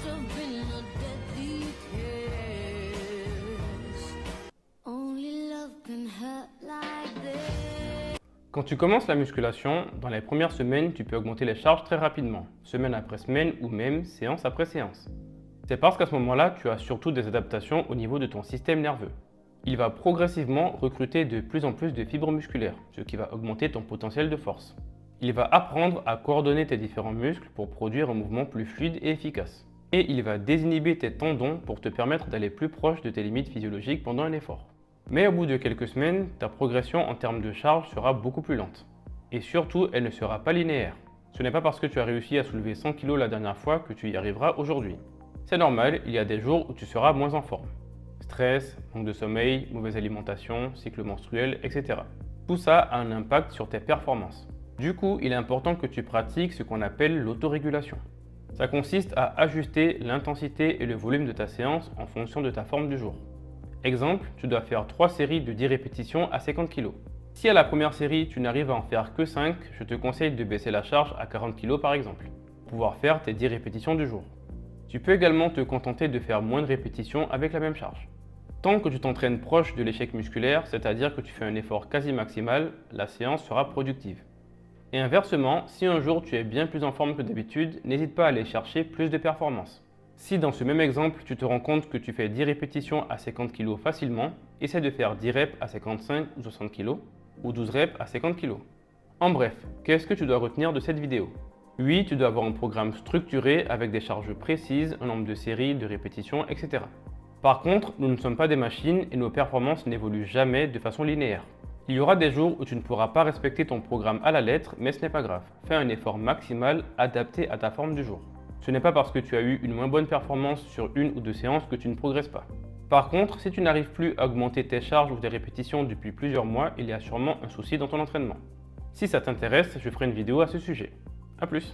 have been a deadly kiss. Only love can hurt like this. Quand tu commences la musculation, dans les premières semaines, tu peux augmenter les charges très rapidement, semaine après semaine ou même séance après séance. C'est parce qu'à ce moment-là, tu as surtout des adaptations au niveau de ton système nerveux. Il va progressivement recruter de plus en plus de fibres musculaires, ce qui va augmenter ton potentiel de force. Il va apprendre à coordonner tes différents muscles pour produire un mouvement plus fluide et efficace. Et il va désinhiber tes tendons pour te permettre d'aller plus proche de tes limites physiologiques pendant un effort. Mais au bout de quelques semaines, ta progression en termes de charge sera beaucoup plus lente. Et surtout, elle ne sera pas linéaire. Ce n'est pas parce que tu as réussi à soulever 100 kg la dernière fois que tu y arriveras aujourd'hui. C'est normal, il y a des jours où tu seras moins en forme. Stress, manque de sommeil, mauvaise alimentation, cycle menstruel, etc. Tout ça a un impact sur tes performances. Du coup, il est important que tu pratiques ce qu'on appelle l'autorégulation. Ça consiste à ajuster l'intensité et le volume de ta séance en fonction de ta forme du jour. Exemple, tu dois faire 3 séries de 10 répétitions à 50 kg. Si à la première série, tu n'arrives à en faire que 5, je te conseille de baisser la charge à 40 kg par exemple, pour pouvoir faire tes 10 répétitions du jour. Tu peux également te contenter de faire moins de répétitions avec la même charge. Tant que tu t'entraînes proche de l'échec musculaire, c'est-à-dire que tu fais un effort quasi maximal, la séance sera productive. Et inversement, si un jour tu es bien plus en forme que d'habitude, n'hésite pas à aller chercher plus de performance. Si dans ce même exemple, tu te rends compte que tu fais 10 répétitions à 50 kg facilement, essaie de faire 10 reps à 55 ou 60 kg, ou 12 reps à 50 kg. En bref, qu'est-ce que tu dois retenir de cette vidéo? Oui, tu dois avoir un programme structuré avec des charges précises, un nombre de séries, de répétitions, etc. Par contre, nous ne sommes pas des machines et nos performances n'évoluent jamais de façon linéaire. Il y aura des jours où tu ne pourras pas respecter ton programme à la lettre, mais ce n'est pas grave. Fais un effort maximal adapté à ta forme du jour. Ce n'est pas parce que tu as eu une moins bonne performance sur une ou deux séances que tu ne progresses pas. Par contre, si tu n'arrives plus à augmenter tes charges ou tes répétitions depuis plusieurs mois, il y a sûrement un souci dans ton entraînement. Si ça t'intéresse, je ferai une vidéo à ce sujet. A plus!